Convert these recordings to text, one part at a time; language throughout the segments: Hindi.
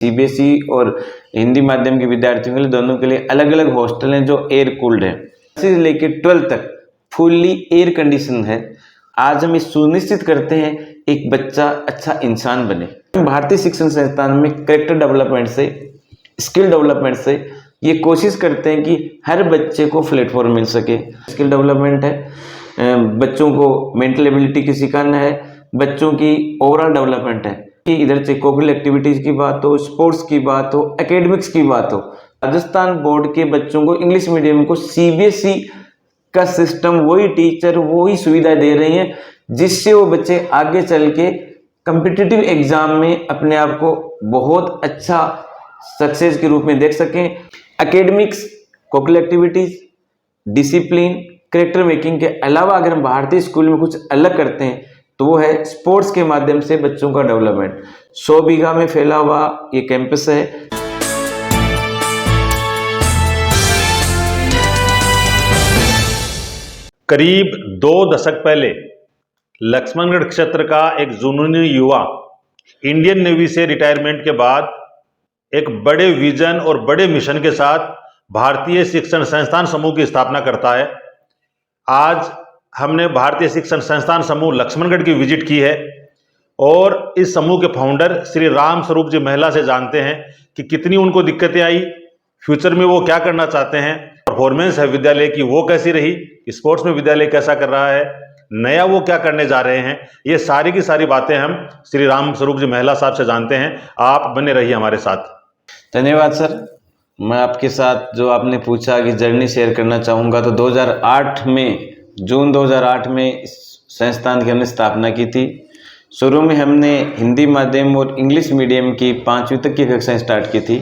सीबीएसई और हिंदी माध्यम के विद्यार्थियों के लिए दोनों के लिए अलग अलग हॉस्टल हैं जो एयर कूल्ड हैं। से लेके 12 तक फुल्ली एयर कंडीशन है। आज हम इस सुनिश्चित करते हैं एक बच्चा अच्छा इंसान बने। भारतीय शिक्षण संस्थान में कैरेक्टर डेवलपमेंट से, स्किल डेवलपमेंट से ये कोशिश करते हैं कि हर बच्चे को प्लेटफॉर्म मिल सके। स्किल डेवलपमेंट है, बच्चों को मेंटल एबिलिटी की सिखाना है, बच्चों की ओवरऑल डेवलपमेंट है कि इधर से कोकुलर एक्टिविटीज की बात हो, स्पोर्ट्स की बात हो, एकेडमिक्स की बात हो। राजस्थान बोर्ड के बच्चों को इंग्लिश मीडियम को सीबीएसई का सिस्टम, वही टीचर, वही सुविधा दे रही है जिससे वो बच्चे आगे चल के कम्पिटिटिव एग्जाम में अपने आप को बहुत अच्छा सक्सेस के रूप में देख सकें। Academics, cocurricular activities, discipline, character making के अलावा अगर हम भारतीय स्कूल में कुछ अलग करते हैं तो वो है स्पोर्ट्स के माध्यम से बच्चों का डेवलपमेंट। 100 बीघा में फैला हुआ ये कैंपस है। करीब 2 दशक पहले लक्ष्मणगढ़ क्षेत्र का एक जुनूनी युवा इंडियन नेवी से रिटायरमेंट के बाद एक बड़े विजन और बड़े मिशन के साथ भारतीय शिक्षण संस्थान समूह की स्थापना करता है। आज हमने भारतीय शिक्षण संस्थान समूह लक्ष्मणगढ़ की विजिट की है और इस समूह के फाउंडर श्री राम स्वरूप जी महिला से जानते हैं कि कितनी उनको दिक्कतें आई, फ्यूचर में वो क्या करना चाहते हैं, परफॉर्मेंस है विद्यालय की वो कैसी रही, स्पोर्ट्स में विद्यालय कैसा कर रहा है, नया वो क्या करने जा रहे हैं। ये सारी की सारी बातें हम श्री राम स्वरूप जी महिला साहब से जानते हैं। आप बने रहिए हमारे साथ। धन्यवाद सर। मैं आपके साथ जो आपने पूछा कि जर्नी शेयर करना चाहूँगा, तो 2008 में, जून 2008 में इस संस्थान की हमने स्थापना की थी। शुरू में हमने हिंदी माध्यम और इंग्लिश मीडियम की 5वीं तक की कक्षाएं स्टार्ट की थी।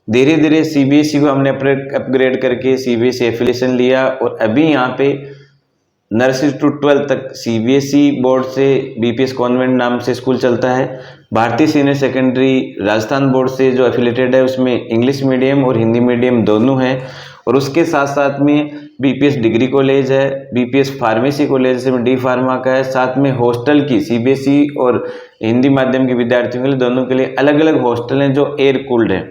धीरे धीरे सीबीएसई को हमने अपग्रेड करके सीबीएसई एफिलिएशन लिया और अभी यहाँ पे नर्सरी टू 12 तक सीबीएसई बोर्ड से बीपीएस कॉन्वेंट नाम से स्कूल चलता है। भारतीय सीनियर सेकेंडरी राजस्थान बोर्ड से जो एफिलेटेड है उसमें इंग्लिश मीडियम और हिंदी मीडियम दोनों हैं और उसके साथ साथ में बीपीएस डिग्री कॉलेज है, बीपीएस फार्मेसी कॉलेज जिसमें डी फार्मा का है, साथ में हॉस्टल की सीबीएसई और हिंदी माध्यम के विद्यार्थियों के लिए दोनों के लिए अलग अलग हॉस्टल हैं जो एयर कूल्ड हैं।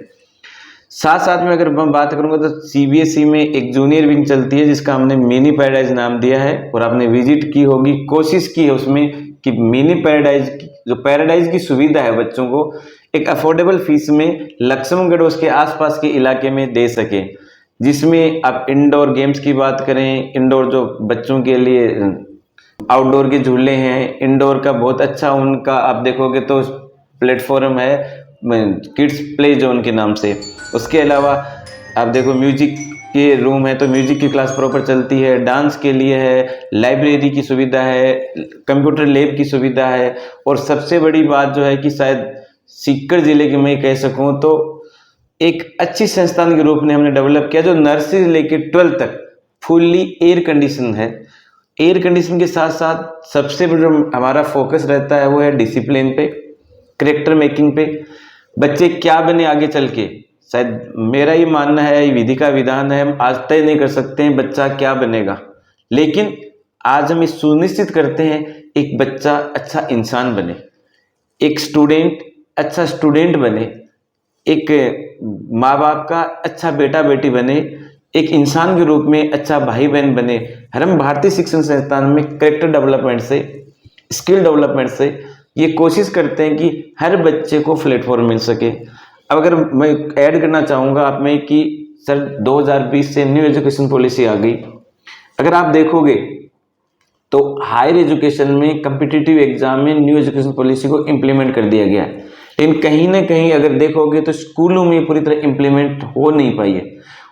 साथ साथ में अगर मैं बात करूंगा तो सीबीएसई में एक जूनियर विंग चलती है जिसका हमने मिनी पैराडाइज नाम दिया है और आपने विजिट की होगी, कोशिश की है उसमें कि मिनी पैराडाइज जो पैराडाइज की सुविधा है बच्चों को एक अफोर्डेबल फीस में लक्ष्मणगढ़ उसके आसपास के इलाके में दे सके, जिसमें आप इंडोर गेम्स की बात करें, इंडोर जो बच्चों के लिए आउटडोर के झूले हैं, इंडोर का बहुत अच्छा उनका आप देखोगे तो प्लेटफॉर्म है किड्स प्ले जोन के नाम से। उसके अलावा आप देखो म्यूजिक के रूम है तो म्यूजिक की क्लास प्रॉपर चलती है, डांस के लिए है, लाइब्रेरी की सुविधा है, कंप्यूटर लैब की सुविधा है और सबसे बड़ी बात जो है कि शायद सीकर जिले की मैं कह सकूं तो एक अच्छी संस्थान के रूप में हमने डेवलप किया जो नर्सरी लेके 12 तक फुल्ली एयर कंडीशन है। एयर कंडीशन के साथ साथ सबसे बड़ा हमारा फोकस रहता है वो है डिसिप्लिन पे, कैरेक्टर मेकिंग पे। बच्चे क्या बने आगे चल के, शायद मेरा ये मानना है, ये विधि का विधान है, हम आज तय नहीं कर सकते हैं बच्चा क्या बनेगा, लेकिन आज हम इस सुनिश्चित करते हैं एक बच्चा अच्छा इंसान बने, एक स्टूडेंट अच्छा स्टूडेंट बने, एक माँ बाप का अच्छा बेटा बेटी बने, एक इंसान के रूप में अच्छा भाई बहन बने। हम भारतीय शिक्षण संस्थान में कैरेक्टर डेवलपमेंट से, स्किल डेवलपमेंट से ये कोशिश करते हैं कि हर बच्चे को प्लेटफॉर्म मिल सके। अब अगर मैं ऐड करना चाहूँगा आप में कि सर 2020 से न्यू एजुकेशन पॉलिसी आ गई। अगर आप देखोगे तो हायर एजुकेशन में कम्पिटिटिव एग्जाम में न्यू एजुकेशन पॉलिसी को इम्प्लीमेंट कर दिया गया है, लेकिन कहीं ना कहीं अगर देखोगे तो स्कूलों में पूरी तरह इम्प्लीमेंट हो नहीं पाई है।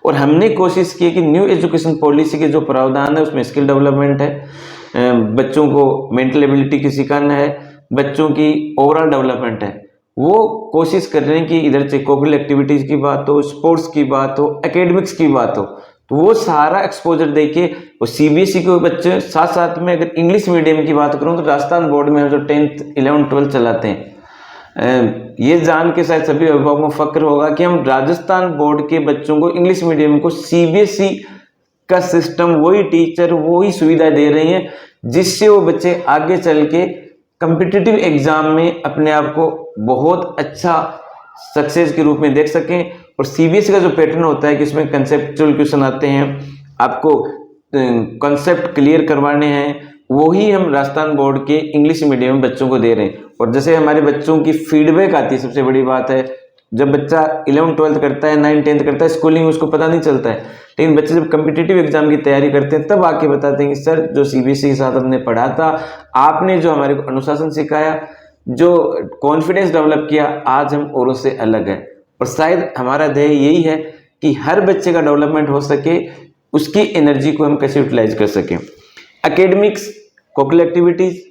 और हमने कोशिश की कि न्यू एजुकेशन पॉलिसी के जो प्रावधान है उसमें स्किल डेवलपमेंट है, बच्चों को मेंटल एबिलिटी की सिखाना है, बच्चों की ओवरऑल डेवलपमेंट है, वो कोशिश कर रहे हैं कि इधर से कोकुलर एक्टिविटीज की बात हो, स्पोर्ट्स की बात हो, एकेडमिक्स की बात हो, तो वो सारा एक्सपोजर देके और सीबीएसई के बच्चे साथ साथ में अगर इंग्लिश मीडियम की बात करूँ तो राजस्थान बोर्ड में जो 10th 11th 12th चलाते हैं, ये जान के शायद सभी अभिभावकों को फक्र होगा कि हम राजस्थान बोर्ड के बच्चों को इंग्लिश मीडियम को सीबीएसई का सिस्टम, वही टीचर, वही सुविधा दे रही है जिससे वो बच्चे आगे चल के कम्पिटिटिव एग्जाम में अपने आप को बहुत अच्छा सक्सेस के रूप में देख सकें। और सीबीएसई का जो पैटर्न होता है कि इसमें कंसेप्चुअल क्वेश्चन आते हैं, आपको कॉन्सेप्ट क्लियर करवाने हैं, वही हम राजस्थान बोर्ड के इंग्लिश मीडियम बच्चों को दे रहे हैं। और जैसे हमारे बच्चों की फीडबैक आती है, सबसे बड़ी बात है, जब बच्चा 11th-12th करता है, 9th-10th करता है, स्कूलिंग में उसको पता नहीं चलता है, लेकिन बच्चे जब कम्पिटिटिव एग्जाम की तैयारी करते हैं तब आके बताते हैं कि सर जो सीबीएसई के साथ हमने पढ़ा था, आपने जो हमारे को अनुशासन सिखाया, जो कॉन्फिडेंस डेवलप किया, आज हम औरों से अलग है। और शायद हमारा ध्येय यही है कि हर बच्चे का डेवलपमेंट हो सके, उसकी एनर्जी को हम कैसे यूटिलाइज कर सकें। Academics, cocurricular activities,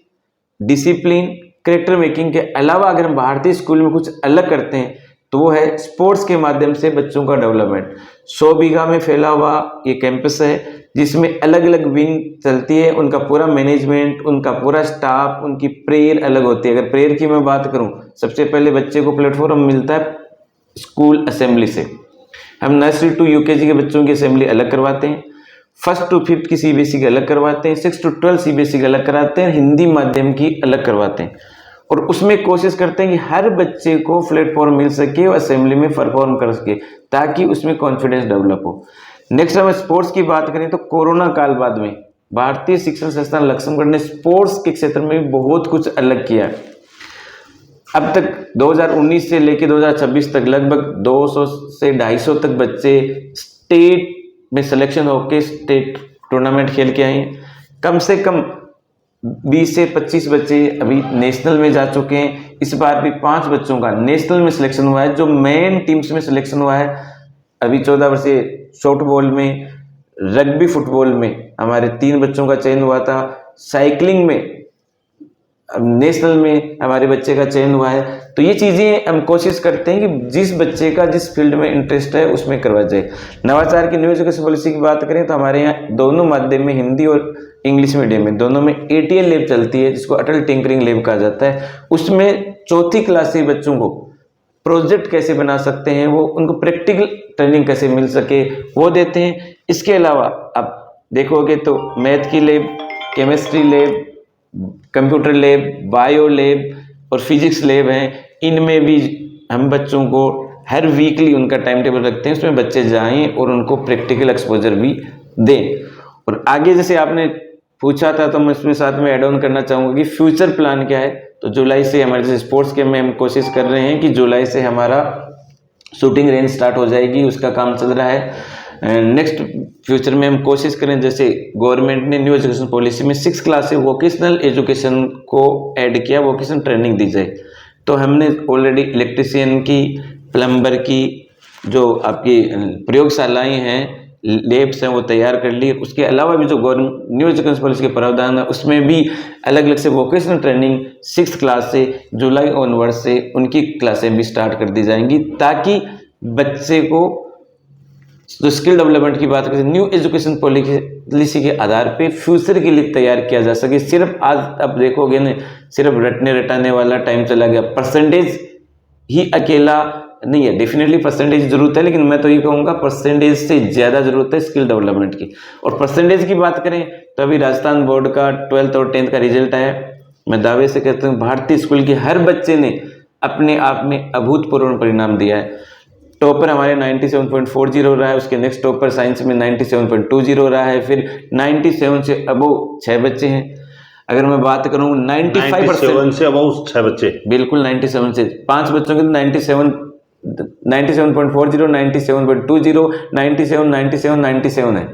discipline, character making के अलावा अगर हम भारतीय स्कूल में कुछ अलग करते हैं तो वो है स्पोर्ट्स के माध्यम से बच्चों का डेवलपमेंट। 100 बीघा में फैला हुआ ये कैंपस है जिसमें अलग अलग विंग चलती है, उनका पूरा मैनेजमेंट, उनका पूरा स्टाफ, उनकी प्रेयर अलग होती है। अगर प्रेयर की मैं बात करूं, सबसे पहले बच्चे को प्लेटफॉर्म मिलता है स्कूल असेंबली से। हम नर्सरी टू यूकेजी के बच्चों की असेंबली अलग करवाते हैं, 1st to 5th की सीबीएसई की अलग करवाते हैं, 6th to 12th सीबीएसई की अलग कराते हैं, हिंदी माध्यम की अलग करवाते हैं। और उसमें कोशिश करते हैं कि हर बच्चे को प्लेटफॉर्म मिल सके और असेंबली में परफॉर्म कर सके, ताकि उसमें कॉन्फिडेंस डेवलप हो। नेक्स्ट हम स्पोर्ट्स की बात करें तो कोरोना काल बाद में भारतीय शिक्षण संस्थान लक्ष्मणगढ़ ने स्पोर्ट्स के क्षेत्र में भी बहुत कुछ अलग किया है। अब तक 2019 से लेकर 2026 तक लगभग 200 से 250 तक बच्चे स्टेट में सिलेक्शन होकर स्टेट टूर्नामेंट खेल के आए हैं। कम से कम 20 से 25 बच्चे अभी नेशनल में जा चुके हैं। इस बार भी 5 बच्चों का नेशनल में सिलेक्शन हुआ है। जो मेन टीम्स में सिलेक्शन हुआ है अभी 14 वर्षीय सॉफ्टबॉल में, रग्बी फुटबॉल में हमारे 3 बच्चों का चयन हुआ था, साइकिलिंग में नेशनल में हमारे बच्चे का चयन हुआ है। तो ये चीज़ें हम कोशिश करते हैं कि जिस बच्चे का जिस फील्ड में इंटरेस्ट है उसमें करवा जाए। नवाचार की न्यू एजुकेशन पॉलिसी की बात करें तो हमारे यहाँ दोनों माध्यम में, हिंदी और इंग्लिश मीडियम में, दोनों में ATL लैब चलती है जिसको अटल टिंकरिंग लैब कहा जाता है। उसमें 4th क्लास से बच्चों को प्रोजेक्ट कैसे बना सकते हैं, वो उनको प्रैक्टिकल ट्रेनिंग कैसे मिल सके वो देते हैं। इसके अलावा आप देखोगे तो मैथ की lab, chemistry lab, computer lab, bio lab और फिजिक्स लैब हैं। इनमें भी हम बच्चों को हर वीकली उनका टाइम टेबल रखते हैं, उसमें बच्चे जाएं और उनको प्रैक्टिकल एक्सपोजर भी दें। और आगे जैसे आपने पूछा था तो मैं इसमें साथ में ऐड ऑन करना चाहूँगा कि फ्यूचर प्लान क्या है। तो जुलाई से हमारे जैसे स्पोर्ट्स के में हम कोशिश कर रहे हैं कि जुलाई से हमारा शूटिंग रेंज स्टार्ट हो जाएगी, उसका काम चल रहा है। नेक्स्ट फ्यूचर में हम कोशिश करें, जैसे गवर्नमेंट ने न्यू एजुकेशन पॉलिसी में 6th क्लास से वोकेशनल एजुकेशन को ऐड किया, वोकेशनल ट्रेनिंग दी जाए। तो हमने ऑलरेडी इलेक्ट्रीशियन की, प्लम्बर की जो आपकी प्रयोगशालाएँ हैं, लैब्स हैं, वो तैयार कर ली। उसके अलावा भी जो गवर्नमेंट न्यू एजुकेशन पॉलिसी के प्रावधान है उसमें भी अलग अलग से वोकेशनल ट्रेनिंग 6th क्लास से जुलाई ऑनवर्ड से उनकी क्लासें भी स्टार्ट कर दी जाएंगी, ताकि बच्चे को जो स्किल डेवलपमेंट की बात करें न्यू एजुकेशन पॉलिसी के आधार पे फ्यूचर के लिए तैयार किया जा सके। सिर्फ आज आप देखोगे ना, सिर्फ रटने रटाने वाला टाइम चला गया, परसेंटेज ही अकेला नहीं है। डेफिनेटली परसेंटेज जरूरत है, लेकिन मैं तो ये कहूँगा परसेंटेज से ज़्यादा जरूरत है स्किल डेवलपमेंट की। और परसेंटेज की बात करें तो अभी राजस्थान बोर्ड का 12th और 10th का रिजल्ट आया। मैं दावे से कहता हूँ भारतीय स्कूल के हर बच्चे ने अपने आप में अभूतपूर्व परिणाम दिया है। टॉपर हमारे 97.40 रहा है, उसके नेक्स्ट टॉपर साइंस में 97.20 रहा है, फिर 97 से अबव 6 बच्चे हैं। अगर मैं बात करूं 95% से अबव 6 बच्चे, बिल्कुल 97 से 5 बच्चों के 97.40, 97.20, 97 है।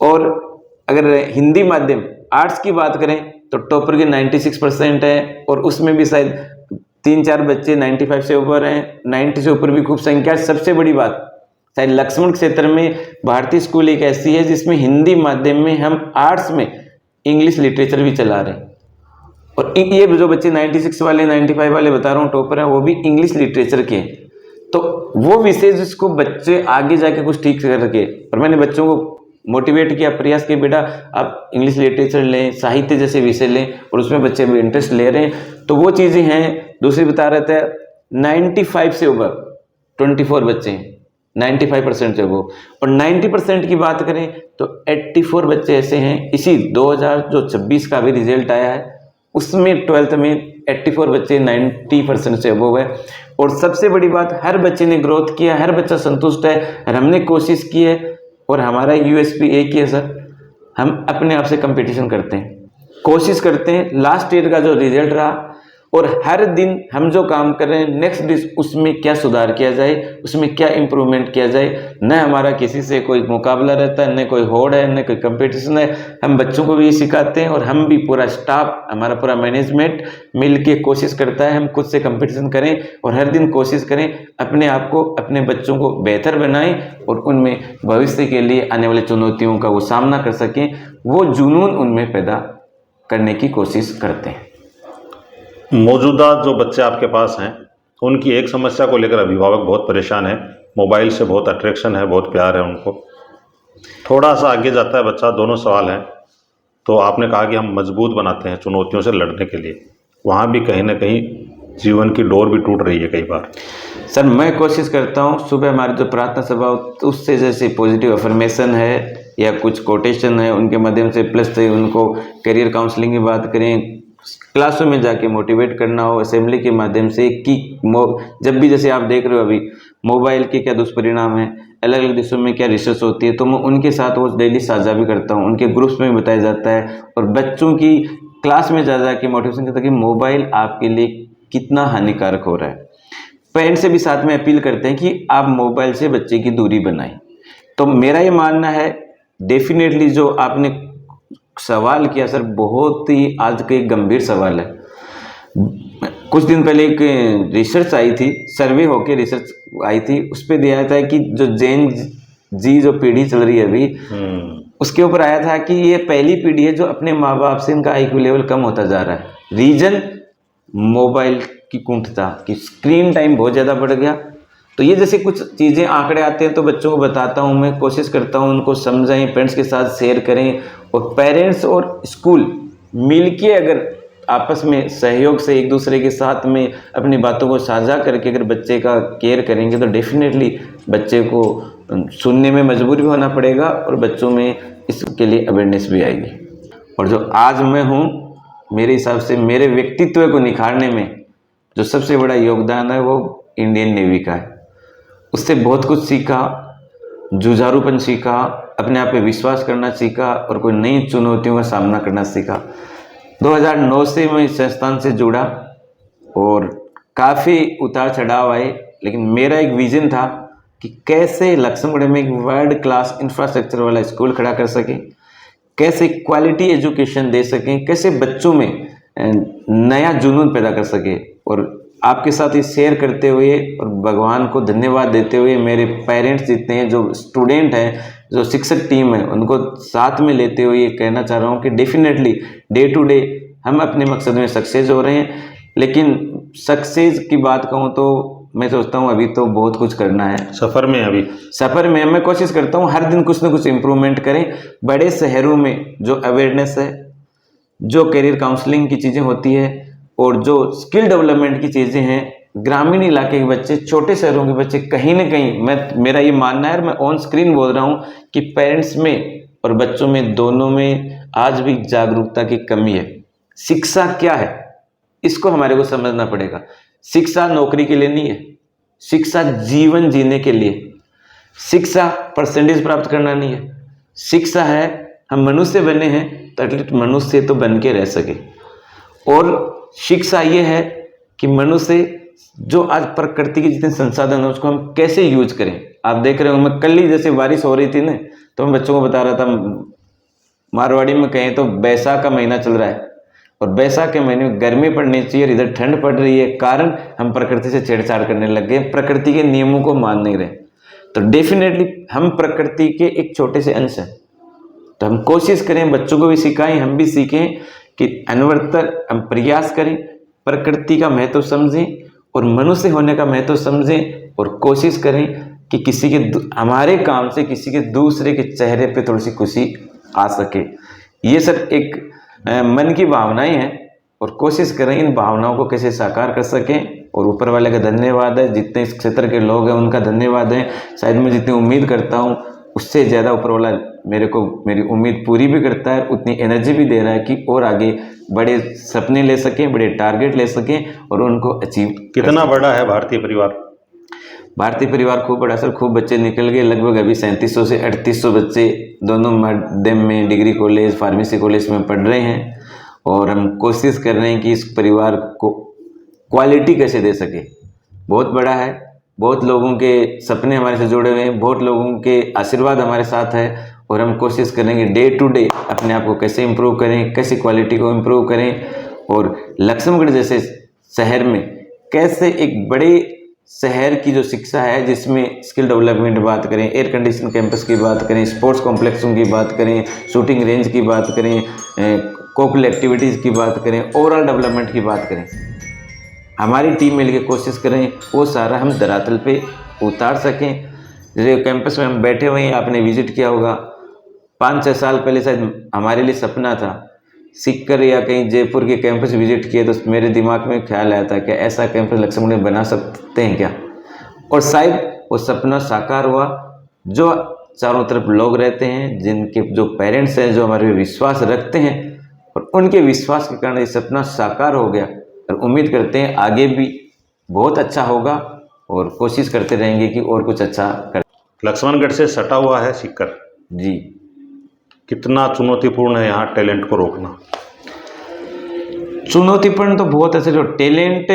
और अगर हिंदी माध्यम आर्ट्स की बात करें तो टॉपर के 96% है, और उसमें भी शायद 3-4 बच्चे 95 से ऊपर हैं, 90 से ऊपर भी खूब संख्या। सबसे बड़ी बात शायद लक्ष्मण क्षेत्र में भारतीय स्कूल एक ऐसी है जिसमें हिंदी माध्यम में हम आर्ट्स में इंग्लिश लिटरेचर भी चला रहे हैं। और ये जो बच्चे 96 वाले 95 वाले बता रहा हूँ टॉपर हैं, वो भी इंग्लिश लिटरेचर के हैं। तो वो विषय जिसको बच्चे आगे जाके कुछ ठीक कर सके, और मैंने बच्चों को मोटिवेट किया, प्रयास किया, बेटा आप इंग्लिश लिटरेचर लें, साहित्य जैसे विषय लें, और उसमें बच्चे भी इंटरेस्ट ले रहे हैं। तो वो चीज़ें हैं। दूसरी बता रहे थे 95 से ऊपर 24 बच्चे हैं, 95% से वो। और 90% की बात करें तो 84 बच्चे ऐसे हैं। इसी 2026 का भी रिजल्ट आया है, उसमें 12th में 84 बच्चे 90% से अबोव है। और सबसे बड़ी बात, हर बच्चे ने ग्रोथ किया, हर बच्चा संतुष्ट है और हमने कोशिश की है। और हमारा यूएसपी एक ही है सर, हम अपने आप से कंपटीशन करते हैं, कोशिश करते हैं। लास्ट ईयर का जो रिजल्ट रहा और हर दिन हम जो काम कर रहे हैं नेक्स्ट डे उसमें क्या सुधार किया जाए, उसमें क्या इम्प्रूवमेंट किया जाए। न हमारा किसी से कोई मुकाबला रहता है, न कोई होड़ है, न कोई कंपटीशन है। हम बच्चों को भी ये सिखाते हैं और हम भी, पूरा स्टाफ, हमारा पूरा मैनेजमेंट मिल के कोशिश करता है हम खुद से कंपटीशन करें और हर दिन कोशिश करें अपने आप को, अपने बच्चों को बेहतर बनाएं और उनमें भविष्य के लिए आने वाली चुनौतियों का वो सामना कर सकें। वो जुनून उनमें पैदा करने की कोशिश करते हैं। मौजूदा जो बच्चे आपके पास हैं उनकी एक समस्या को लेकर अभिभावक बहुत परेशान है। मोबाइल से बहुत अट्रैक्शन है, बहुत प्यार है उनको। थोड़ा सा आगे जाता है बच्चा, दोनों सवाल हैं। तो आपने कहा कि हम मजबूत बनाते हैं चुनौतियों से लड़ने के लिए, वहाँ भी कहीं ना कहीं जीवन की डोर भी टूट रही है कई बार। सर मैं कोशिश करता हूँ, सुबह हमारी जो प्रार्थना सभा उससे जैसे पॉजिटिव अफर्मेशन है या कुछ कोटेशन है उनके माध्यम से, प्लस से उनको करियर काउंसलिंग की बात करें, क्लासों में जाके मोटिवेट करना हो, असेंबली के माध्यम से कि जब भी जैसे आप देख रहे हो अभी मोबाइल के क्या दुष्परिणाम हैं, अलग अलग देशों में क्या रिसर्च होती है, तो मैं उनके साथ वो डेली साझा भी करता हूँ, उनके ग्रुप्स में बताया जाता है और बच्चों की क्लास में जा जा के मोटिवेशन करता है कि मोबाइल आपके लिए कितना हानिकारक हो रहा है। पेरेंट्स से भी साथ में अपील करते हैं कि आप मोबाइल से बच्चे की दूरी बनाएं। तो मेरा ये मानना है, डेफिनेटली जो आपने सवाल किया सर, बहुत ही आज के गंभीर सवाल है। कुछ दिन पहले एक रिसर्च आई थी, सर्वे होके रिसर्च आई थी, उस पर दिया था कि जो जेन जी जो पीढ़ी चल रही है अभी, उसके ऊपर आया था कि ये पहली पीढ़ी है जो अपने माँ बाप से इनका आईक्यू लेवल कम होता जा रहा है। रीजन मोबाइल की कुंठता, कि स्क्रीन टाइम बहुत ज़्यादा बढ़ गया। तो ये जैसे कुछ चीज़ें आंकड़े आते हैं तो बच्चों को बताता हूँ, मैं कोशिश करता हूँ उनको समझाएं, पेरेंट्स के साथ शेयर करें और पेरेंट्स और स्कूल मिलके अगर आपस में सहयोग से एक दूसरे के साथ में अपनी बातों को साझा करके अगर बच्चे का केयर करेंगे तो डेफिनेटली बच्चे को सुनने में मजबूर भी होना पड़ेगा और बच्चों में इसके लिए अवेयरनेस भी आएगी। और जो आज मैं हूँ, मेरे हिसाब से मेरे व्यक्तित्व को निखारने में जो सबसे बड़ा योगदान है वो इंडियन नेवी का है। उससे बहुत कुछ सीखा, जुझारूपन सीखा, अपने आप पे विश्वास करना सीखा और कोई नई चुनौतियों का सामना करना सीखा। 2009 से मैं इस संस्थान से जुड़ा और काफ़ी उतार चढ़ाव आए, लेकिन मेरा एक विजन था कि कैसे लक्ष्मणगढ़ में एक वर्ल्ड क्लास इंफ्रास्ट्रक्चर वाला स्कूल खड़ा कर सकें, कैसे क्वालिटी एजुकेशन दे सकें, कैसे बच्चों में नया जुनून पैदा कर सके। और आपके साथ ये शेयर करते हुए और भगवान को धन्यवाद देते हुए, मेरे पेरेंट्स जितने हैं, जो स्टूडेंट हैं, जो शिक्षक टीम है, उनको साथ में लेते हुए ये कहना चाह रहा हूँ कि डेफिनेटली डे टू डे हम अपने मकसद में सक्सेस हो रहे हैं। लेकिन सक्सेस की बात कहूँ तो मैं सोचता हूँ अभी तो बहुत कुछ करना है, सफ़र में मैं कोशिश करता हूँ हर दिन कुछ ना कुछ इम्प्रूवमेंट करें। बड़े शहरों में जो अवेयरनेस है, जो करियर काउंसलिंग की चीज़ें होती है और जो स्किल डेवलपमेंट की चीज़ें हैं, ग्रामीण इलाके के बच्चे, छोटे शहरों के बच्चे कहीं ना कहीं, मेरा ये मानना है, मैं ऑन स्क्रीन बोल रहा हूँ कि पेरेंट्स में और बच्चों में दोनों में आज भी जागरूकता की कमी है। शिक्षा क्या है इसको हमारे को समझना पड़ेगा। शिक्षा नौकरी के लिए नहीं है, शिक्षा जीवन जीने के लिए। शिक्षा परसेंटेज प्राप्त करना नहीं है, शिक्षा है हम मनुष्य बने हैं तो एटलीस्ट मनुष्य तो बन के रह सके। और शिक्षा ये है कि मनुष्य जो आज प्रकृति के जितने संसाधन हैं उसको हम कैसे यूज करें। आप देख रहे हो, मैं कल ही जैसे बारिश हो रही थी ना, तो मैं बच्चों को बता रहा था, मारवाड़ी में कहें तो बैसाख का महीना चल रहा है और बैसाख के महीने में गर्मी पड़नी चाहिए और इधर ठंड पड़ रही है, कारण हम प्रकृति से छेड़छाड़ करने लग गए, प्रकृति के नियमों को मान नहीं रहे। तो डेफिनेटली हम प्रकृति के एक छोटे से अंश हैं, तो हम कोशिश करें, बच्चों को भी सिखाएं, हम भी सीखें कि अनवरतर हम प्रयास करें, प्रकृति का महत्व समझें और मनुष्य होने का महत्व समझें और कोशिश करें कि किसी के हमारे काम से किसी के दूसरे के चेहरे पे थोड़ी सी खुशी आ सके। ये सब एक मन की भावनाएं हैं और कोशिश करें इन भावनाओं को कैसे साकार कर सकें। और ऊपर वाले का धन्यवाद है, जितने इस क्षेत्र के लोग हैं उनका धन्यवाद है। शायद मैं जितनी उम्मीद करता हूँ उससे ज़्यादा ऊपर वाला मेरे को मेरी उम्मीद पूरी भी करता है, उतनी एनर्जी भी दे रहा है कि और आगे बड़े सपने ले सकें, बड़े टारगेट ले सकें और उनको अचीव। कितना बड़ा है भारतीय परिवार? भारतीय परिवार खूब बड़ा सर, खूब बच्चे निकल गए, लगभग अभी 3700 से 3800 बच्चे दोनों माध्यम में डिग्री कॉलेज, फार्मेसी कॉलेज में पढ़ रहे हैं। और हम कोशिश कर रहे हैं कि इस परिवार को क्वालिटी कैसे दे सके। बहुत बड़ा है, बहुत लोगों के सपने हमारे से जुड़े हुए हैं, बहुत लोगों के आशीर्वाद हमारे साथ है और हम कोशिश करेंगे डे टू डे अपने आप को कैसे इम्प्रूव करें, कैसे क्वालिटी को इम्प्रूव करें और लक्ष्मणगढ़ जैसे शहर में कैसे एक बड़े शहर की जो शिक्षा है जिसमें स्किल डेवलपमेंट बात करें, एयर कंडीशन कैंपस की बात करें, स्पोर्ट्स कॉम्प्लेक्सों की बात करें, शूटिंग रेंज की बात करें, कोकुलर एक्टिविटीज़ की बात करें, ओवरऑल डेवलपमेंट की बात करें, हमारी टीम मिलकर कोशिश करें वो सारा हम धरातल पे उतार सकें। जैसे कैंपस में हम बैठे हुए हैं, आपने विजिट किया होगा, 5-6 साल पहले शायद हमारे लिए सपना था सीकर या कहीं जयपुर के कैंपस विजिट किए तो मेरे दिमाग में ख्याल आया था कि ऐसा कैंपस लक्ष्मणगढ़ में बना सकते हैं क्या, और शायद वो सपना साकार हुआ। जो चारों तरफ लोग रहते हैं, जिनके जो पेरेंट्स हैं, जो हमारे पे विश्वास रखते हैं और उनके विश्वास के कारण ये सपना साकार हो गया और उम्मीद करते हैं आगे भी बहुत अच्छा होगा और कोशिश करते रहेंगे कि और कुछ अच्छा कर। लक्ष्मणगढ़ से सटा हुआ है सीकर जी, कितना चुनौतीपूर्ण है यहाँ टैलेंट को रोकना? चुनौतीपूर्ण तो बहुत ऐसे जो टैलेंट,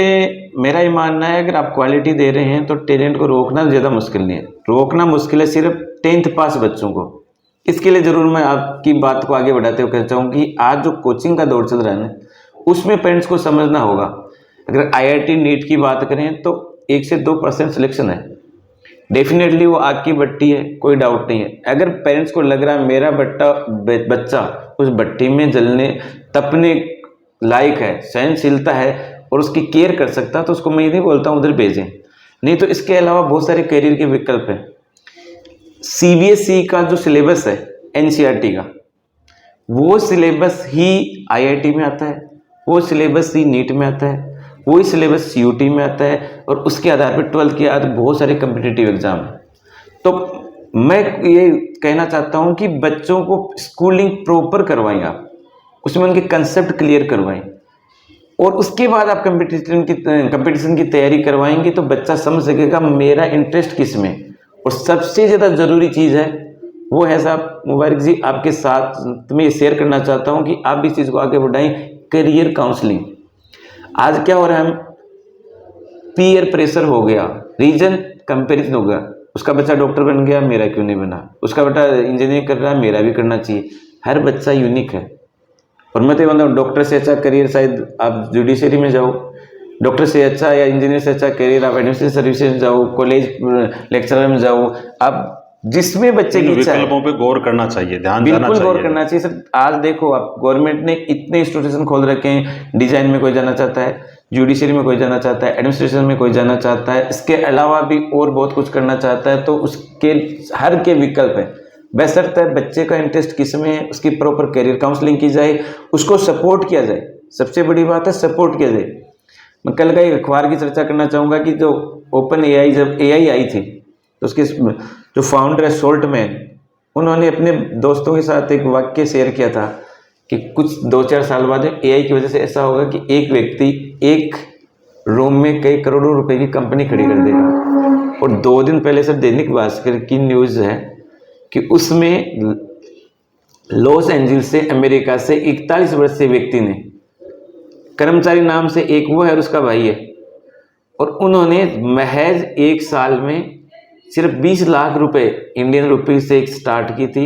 मेरा ये मानना है अगर आप क्वालिटी दे रहे हैं तो टैलेंट को रोकना ज़्यादा मुश्किल नहीं है। रोकना मुश्किल है सिर्फ 10th पास बच्चों को। इसके लिए ज़रूर मैं आपकी बात को आगे बढ़ाते हुए कहना चाहूँ कि आज जो कोचिंग का दौर चल रहा है ना, उसमें पेरेंट्स को समझना होगा। अगर IIT नीट की बात करें तो 1 से 2% सिलेक्शन है, डेफिनेटली वो आग की भट्टी है, कोई डाउट नहीं है। अगर पेरेंट्स को लग रहा है मेरा बच्चा उस भट्टी में जलने तपने लायक है, सहनशीलता है और उसकी केयर कर सकता, तो उसको मैं ये नहीं बोलता हूँ उधर भेजें। नहीं तो इसके अलावा बहुत सारे करियर के विकल्प हैं। CBSE का जो सिलेबस है NCERT का, वो सिलेबस ही IIT में आता है, वो सिलेबस ही नीट में आता है, वही सिलेबस CUT में आता है और उसके आधार पर 12th के बाद बहुत सारे कम्पिटिटिव एग्जाम हैं। तो मैं ये कहना चाहता हूँ कि बच्चों को स्कूलिंग प्रॉपर करवाएं, आप उसमें उनके कंसेप्ट क्लियर करवाएं और उसके बाद आप कंपटीशन की तैयारी करवाएंगे तो बच्चा समझ सकेगा मेरा इंटरेस्ट किस में। और सबसे ज़्यादा ज़रूरी चीज़ है वो है साहब मुबारक जी, आपके साथ मैं ये शेयर करना चाहता हूँ कि आप भी इस चीज़ को आगे बढ़ाएं, करियर काउंसलिंग। आज क्या हो रहा है, हम पीयर प्रेशर हो गया, रीजन कंपेरिजन हो गया, उसका बच्चा डॉक्टर बन गया मेरा क्यों नहीं बना, उसका बेटा इंजीनियरिंग कर रहा है मेरा भी करना चाहिए। हर बच्चा यूनिक है और मैं तो ये मतलब डॉक्टर से अच्छा करियर शायद आप जुडिशरी में जाओ, डॉक्टर से अच्छा या इंजीनियर से अच्छा करियर आप एडमिनिस्ट्रेटिव सर्विसेज में जाओ, कॉलेज लेक्चरर में जाओ, आप जिसमें बच्चे की इच्छा है विकल्पों पे गौर करना चाहिए, ध्यान देना बिल्कुल चाहिए। गौर करना चाहिए सर। आज देखो आप गवर्नमेंट ने इतने इंस्टीट्यूशन खोल रखे हैं, डिजाइन में कोई जाना चाहता है, जुडिशरी में कोई जाना चाहता है, एडमिनिस्ट्रेशन में कोई जाना चाहता है, इसके अलावा भी और बहुत कुछ करना चाहता है, तो उसके हर के विकल्प है। बशर्ते बच्चे का इंटरेस्ट किस में है, उसकी प्रॉपर करियर काउंसलिंग की जाए, उसको सपोर्ट किया जाए। सबसे बड़ी बात है सपोर्ट किया जाए। मैं कल का एक अखबार की चर्चा करना चाहूँगा कि जो ओपन AI जब AI आई थी तो उसके जो फाउंडर है सोल्टमैन, उन्होंने अपने दोस्तों के साथ एक वाक्य शेयर किया था कि कुछ 2-4 साल बाद AI की वजह से ऐसा होगा कि एक व्यक्ति एक रूम में कई करोड़ों रुपए की कंपनी खड़ी कर देगा। और 2 दिन पहले सर दैनिक भास्कर की न्यूज़ है कि उसमें लॉस एंजल्स से अमेरिका से 41 वर्षीय व्यक्ति ने, कर्मचारी नाम से एक वो है और उसका भाई है, और उन्होंने महज 1 साल में सिर्फ 20 लाख रुपए इंडियन रुपीज से एक स्टार्ट की थी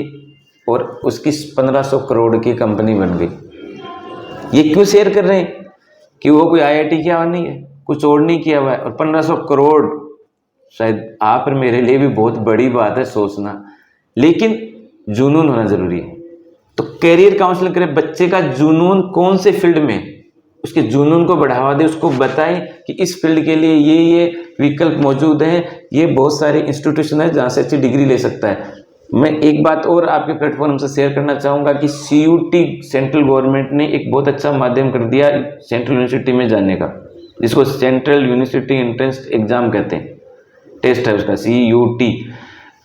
और उसकी 1500 करोड़ की कंपनी बन गई। ये क्यों शेयर कर रहे हैं कि वो कोई IIT किया हुआ नहीं है, कुछ और नहीं किया हुआ है, और 1500 करोड़ शायद आप और मेरे लिए भी बहुत बड़ी बात है सोचना, लेकिन जुनून होना जरूरी है। तो करियर काउंसलिंग करें, बच्चे का जुनून कौन से फील्ड में, उसके जुनून को बढ़ावा दे, उसको बताएं कि इस फील्ड के लिए ये विकल्प मौजूद हैं, ये बहुत सारे इंस्टीट्यूशन है जहाँ से अच्छी डिग्री ले सकता है। मैं एक बात और आपके प्लेटफॉर्म से शेयर करना चाहूँगा कि CUT सेंट्रल गवर्नमेंट ने एक बहुत अच्छा माध्यम कर दिया सेंट्रल यूनिवर्सिटी में जाने का, जिसको सेंट्रल यूनिवर्सिटी एंट्रेंस एग्जाम कहते हैं, टेस्ट है उसका CUT।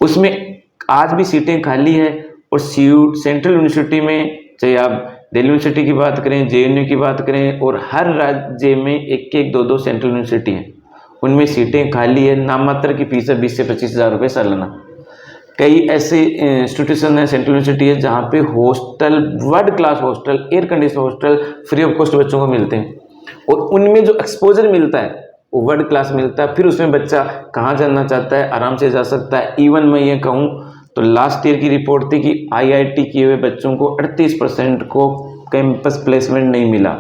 उसमें आज भी सीटें खाली है और सेंट्रल यूनिवर्सिटी में चाहे आप दिल्ली यूनिवर्सिटी की बात करें, JNU की बात करें, और हर राज्य में एक एक दो दो सेंट्रल यूनिवर्सिटी हैं, उनमें सीटें खाली है। नाममात्र की फीस है 20 से 25 हज़ार रुपये सालाना। कई ऐसे इंस्टीट्यूशन है, सेंट्रल यूनिवर्सिटी है, जहाँ पे hostel, world class hostel, air condition hostel free of cost बच्चों को मिलते हैं, और उनमें जो एक्सपोजर मिलता है वो वर्ल्ड क्लास मिलता है। फिर उसमें बच्चा कहाँ जाना चाहता है आराम से जा सकता है। इवन मैं ये कहूँ तो लास्ट ईयर की रिपोर्ट थी कि IIT किए हुए बच्चों को 38% को कैंपस प्लेसमेंट नहीं मिला,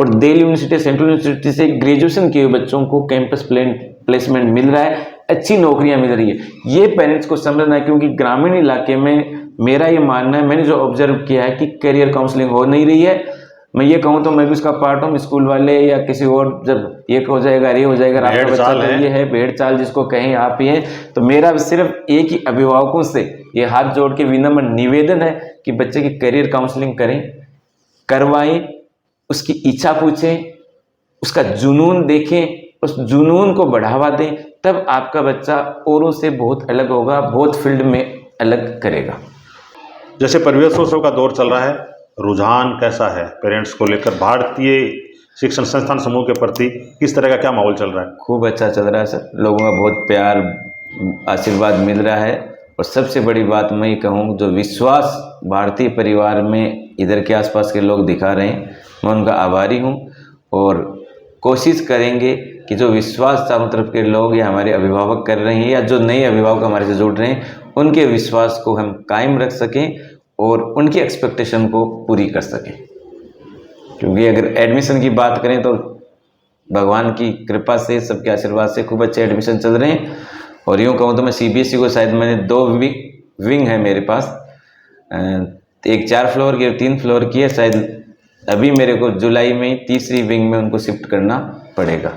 और दिल्ली यूनिवर्सिटी, सेंट्रल यूनिवर्सिटी से ग्रेजुएशन किए हुए बच्चों को कैंपस प्लेसमेंट मिल रहा है, अच्छी नौकरियां मिल रही है। ये पेरेंट्स को समझना है, क्योंकि ग्रामीण इलाके में मेरा ये मानना है, मैंने जो ऑब्जर्व किया है कि करियर काउंसलिंग हो नहीं रही है। मैं ये कहूँ तो मैं भी उसका पार्ट हूँ। स्कूल वाले या किसी और जब ये हो जाएगा, ये हो जाएगा, आपका बच्चा तो ये है, भेड़ चाल जिसको कहें आप ही हैं। तो मेरा सिर्फ एक ही अभिभावकों से ये हाथ जोड़ के विनम्र निवेदन है कि बच्चे की करियर काउंसलिंग करें, करवाएं, उसकी इच्छा पूछें, उसका जुनून देखें, उस जुनून को बढ़ावा दें, तब आपका बच्चा औरों से बहुत अलग होगा, बहुत फील्ड में अलग करेगा। जैसे प्रवेशोत्सव का दौर चल रहा है, रुझान कैसा है पेरेंट्स को लेकर? भारतीय शिक्षण संस्थान समूह के प्रति किस तरह का क्या माहौल चल रहा है? खूब अच्छा चल रहा है सर, लोगों का बहुत प्यार आशीर्वाद मिल रहा है। और सबसे बड़ी बात मैं ये कहूँ, जो विश्वास भारतीय परिवार में इधर के आसपास के लोग दिखा रहे हैं, मैं उनका आभारी हूँ। और कोशिश करेंगे कि जो विश्वास चारों तरफ के लोग या हमारे अभिभावक कर रहे हैं, या जो नए अभिभावक हमारे से जुड़ रहे हैं, उनके विश्वास को हम कायम रख सकें और उनकी एक्सपेक्टेशन को पूरी कर सकें। क्योंकि अगर एडमिशन की बात करें तो भगवान की कृपा से, सबके आशीर्वाद से खूब अच्छे एडमिशन चल रहे हैं। और यूँ कहूँ तो मैं CBSE को शायद मैंने 2 विंग है मेरे पास, एक 4 फ्लोर की और 3 फ्लोर की है। शायद अभी मेरे को जुलाई में तीसरी विंग में उनको शिफ्ट करना पड़ेगा।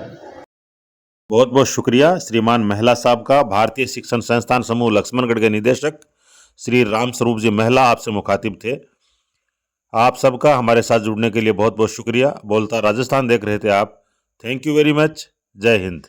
बहुत बहुत शुक्रिया श्रीमान महला साहब का। भारतीय शिक्षण संस्थान समूह लक्ष्मणगढ़ के निदेशक श्री राम स्वरूप जी महला आपसे मुखातिब थे। आप सबका हमारे साथ जुड़ने के लिए बहुत बहुत शुक्रिया। बोलता राजस्थान देख रहे थे आप। Thank you very much. जय हिंद।